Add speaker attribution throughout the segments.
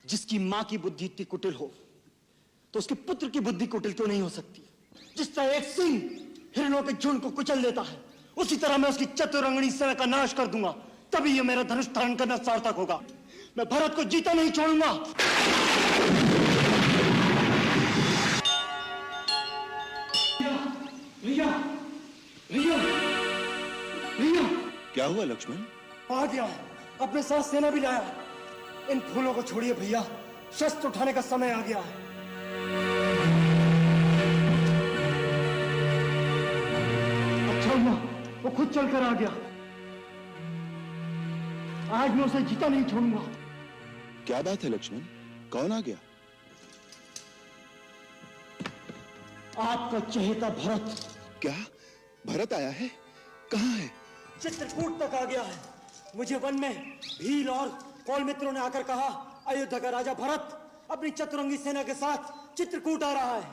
Speaker 1: जिसकी मां की बुद्धि इतनी कुटिल हो तो उसके पुत्र की बुद्धि कुटिल क्यों नहीं हो सकती? जिस तरह एक सिंह हिरणों के झुंड को कुचल देता है, उसी तरह मैं उसकी चतुरंगनी सेना का नाश कर दूंगा। तभी ये मेरा धनुष धारण करना सार्थक होगा। मैं भरत को जीता नहीं छोड़ूंगा। भैया, भैया, भैया!
Speaker 2: क्या हुआ लक्ष्मण?
Speaker 1: आ गया, अपने साथ सेना भी लाया। इन फूलों को छोड़िए भैया, शस्त्र उठाने का समय आ गया है। अच्छा हुआ वो खुद चलकर आ गया। आज मैं उसे जीता नहीं छोड़ूंगा।
Speaker 2: क्या बात है लक्ष्मण, कौन आ गया?
Speaker 1: आपका चहेता भरत।
Speaker 2: क्या भरत आया है? कहाँ है?
Speaker 1: चित्रकूट तक आ गया है। मुझे वन में भील और कौल मित्रों ने आकर कहा, अयोध्या का राजा भरत अपनी चतुरंगी सेना के साथ चित्रकूट आ रहा है।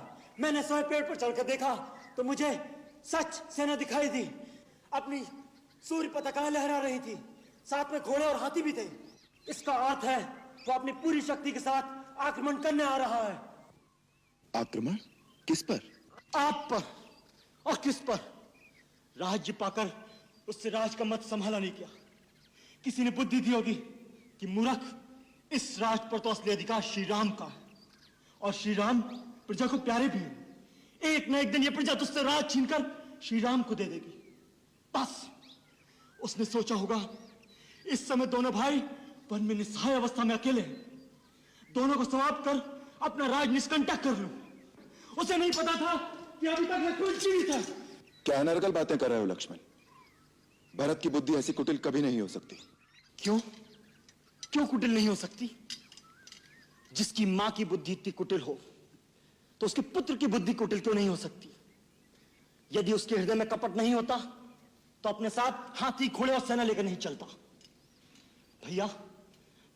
Speaker 1: मैंने स्वयं पेड़ पर चढ़कर देखा तो मुझे सच सेना दिखाई दी। अपनी सूर्य पताकाएं लहरा रही थी, साथ में घोड़े और हाथी भी थे। इसका अर्थ है वो अपनी पूरी शक्ति के साथ आक्रमण करने आ रहा है।
Speaker 2: आक्रमण? किस पर?
Speaker 1: आप पर। और किस पर? राज्य पाकर उससे राज का मत संभाला नहीं किया। किसी ने बुद्धि दी होगी कि मूर्ख, इस राज पर तो असली अधिकार श्री राम का है और श्री राम प्रजा को प्यारे भी हैं। एक न एक दिन ये प्रजा तुझसे राज छीनकर श्री राम को दे देगी। बस उसने सोचा होगा इस समय दोनों भाई वन में निस्सहाय अवस्था में अकेले हैं, दोनों को समाप्त कर अपना राज निष्कंटक कर लूं। उसे नहीं पता था कि अभी तक लक्ष्मण जीवित है।
Speaker 2: क्या अनर्गल बातें कर रहे हो लक्ष्मण? भरत की बुद्धि ऐसी कुटिल कभी नहीं हो सकती।
Speaker 1: क्यों? क्यों कुटिल नहीं हो सकती? जिसकी मां की बुद्धि इतनी कुटिल हो तो उसके पुत्र की बुद्धि कुटिल क्यों नहीं हो सकती? यदि उसके हृदय में कपट नहीं होता तो अपने साथ हाथी, घोड़े और सेना लेकर नहीं चलता। भैया,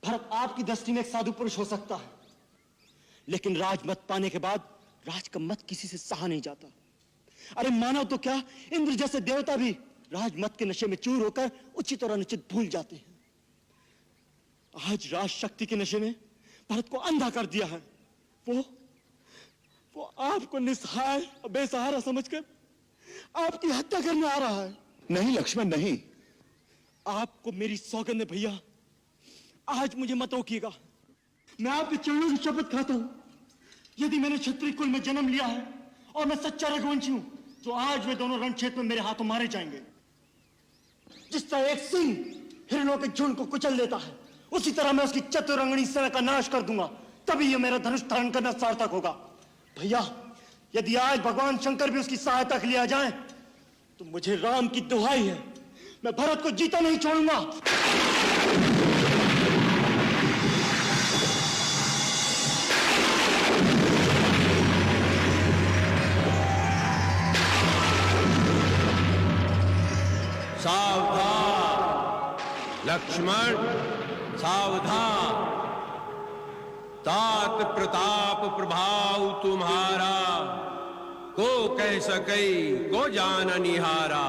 Speaker 1: भरत आपकी दृष्टि में एक साधु पुरुष हो सकता है, लेकिन राजमत पाने के बाद राज का मत किसी से सहा नहीं जाता। अरे मानव तो क्या, इंद्र जैसे देवता भी राजमत के नशे में चूर होकर उचित और अनुचित भूल जाते हैं। आज राज शक्ति के नशे ने भरत को अंधा कर दिया है। वो आपको निस्सहाय और बेसहारा समझकर आपकी हत्या करने आ रहा है।
Speaker 2: नहीं लक्ष्मण, नहीं।
Speaker 1: आपको मेरी सौगंध है भैया, आज मुझे मत रोकिएगा। मैं आपके चरणों की शपथ खाता हूं, यदि मैंने क्षत्रिय कुल में जन्म लिया है और मैं सच्चा रघुवंशी हूं, तो आज वे दोनों रण क्षेत्र में मेरे हाथों मारे जाएंगे। जिस तरह एक सिंह हिरणों के झुंड को कुचल देता है, उसी तरह मैं उसकी चतुरंगनी सेना का नाश कर दूंगा। तभी ये मेरा धनुष धारण करना सार्थक होगा। भैया, यदि आज भगवान शंकर भी उसकी सहायता के लिए आ जाएं, तो मुझे राम की दुहाई है, मैं भरत को जीता नहीं छोड़ूंगा।
Speaker 3: सावधान लक्ष्मण, सावधान। तात प्रताप प्रभाव तुम्हारा, को कह सके को जान निहारा।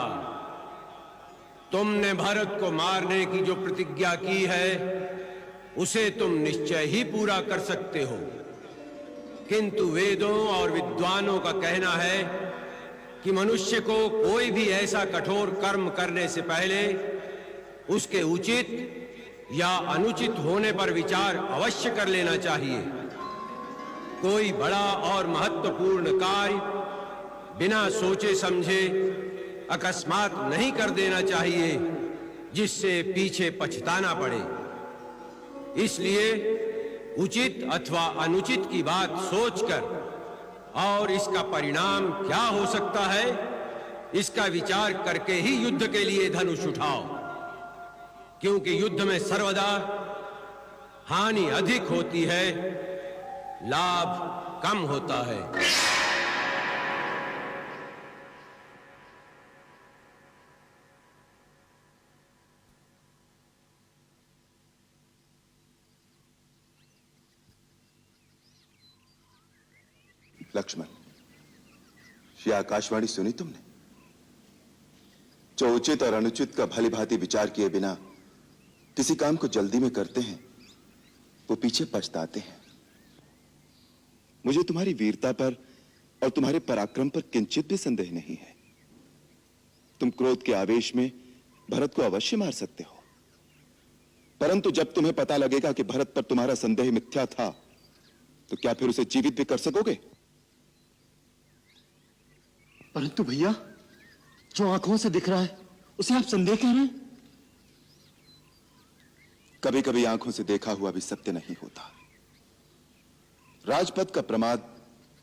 Speaker 3: तुमने भरत को मारने की जो प्रतिज्ञा की है उसे तुम निश्चय ही पूरा कर सकते हो, किंतु वेदों और विद्वानों का कहना है कि मनुष्य को कोई भी ऐसा कठोर कर्म करने से पहले उसके उचित या अनुचित होने पर विचार अवश्य कर लेना चाहिए। कोई बड़ा और महत्वपूर्ण कार्य बिना सोचे समझे अकस्मात नहीं कर देना चाहिए, जिससे पीछे पछताना पड़े। इसलिए उचित अथवा अनुचित की बात सोचकर और इसका परिणाम क्या हो सकता है, इसका विचार करके ही युद्ध के लिए धनुष उठाओ, क्योंकि युद्ध में सर्वदा हानि अधिक होती है, लाभ कम होता है।
Speaker 2: लक्ष्मण, ये आकाशवाणी सुनी तुमने? जो उचित और अनुचित का भली भांति विचार किए बिना किसी काम को जल्दी में करते हैं, वो पीछे पछताते हैं। मुझे तुम्हारी वीरता पर और तुम्हारे पराक्रम पर किंचित भी संदेह नहीं है। तुम क्रोध के आवेश में भरत को अवश्य मार सकते हो, परंतु जब तुम्हें पता लगेगा कि भरत पर तुम्हारा संदेह मिथ्या था, तो क्या फिर उसे जीवित भी कर सकोगे?
Speaker 1: परंतु भैया, जो आंखों से दिख रहा है उसे आप संदेह कह रहे हैं?
Speaker 2: कभी कभी आंखों से देखा हुआ भी सत्य नहीं होता। राजपद का प्रमाद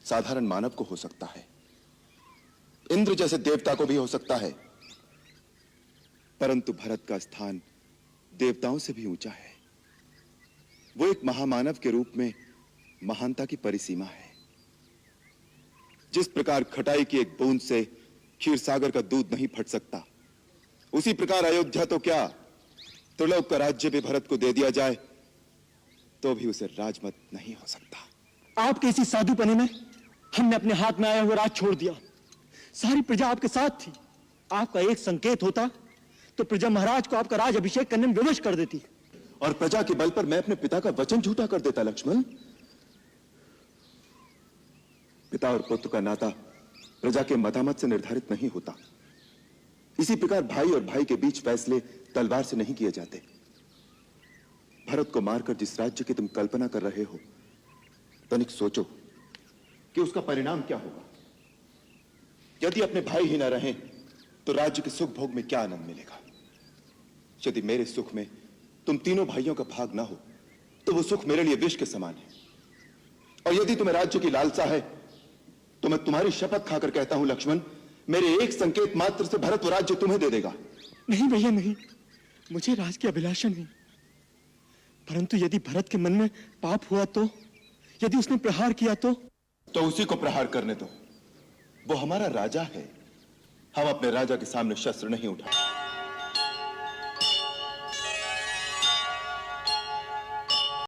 Speaker 2: साधारण मानव को हो सकता है, इंद्र जैसे देवता को भी हो सकता है, परंतु भरत का स्थान देवताओं से भी ऊंचा है। वो एक महामानव के रूप में महानता की परिसीमा है। जिस प्रकार खटाई की एक बूंद से क्षीर सागर का दूध नहीं फट सकता, उसी प्रकार अयोध्या तो क्या, त्रिलोक का राज्य भी भरत को दे दिया जाए तो भी उसे राजमत नहीं हो सकता।
Speaker 1: आपके इसी साधुपने में हमने अपने हाथ में आया हुआ राज छोड़ दिया। सारी प्रजा आपके साथ थी। आपका एक संकेत होता तो प्रजा महाराज को आपका राज अभिषेक करने में विवश कर देती,
Speaker 2: और प्रजा के बल पर मैं अपने पिता का वचन झूठा कर देता। लक्ष्मण, पिता और पुत्र का नाता प्रजा के मतामत से निर्धारित नहीं होता। इसी प्रकार भाई और भाई के बीच फैसले तलवार से नहीं किए जाते। भरत को मारकर जिस राज्य की तुम कल्पना कर रहे हो, तनिक सोचो कि उसका परिणाम क्या होगा। यदि अपने भाई ही न रहें तो राज्य के सुख भोग में क्या आनंद मिलेगा। यदि मेरे सुख में तुम तीनों भाइयों का भाग ना हो तो वो सुख मेरे लिए विष के समान है। और यदि तुम्हें राज्य की लालसा है तो मैं तुम्हारी शपथ खाकर कहता हूं लक्ष्मण, मेरे एक संकेत मात्र से भरत वो राज्य तुम्हें दे देगा।
Speaker 1: नहीं भैया नहीं, मुझे राज की अभिलाषा नहीं। परंतु यदि भरत के मन में पाप हुआ तो, यदि उसने प्रहार किया तो
Speaker 2: उसी को प्रहार करने दो। वो हमारा राजा है। हम अपने राजा के सामने शस्त्र नहीं उठाते।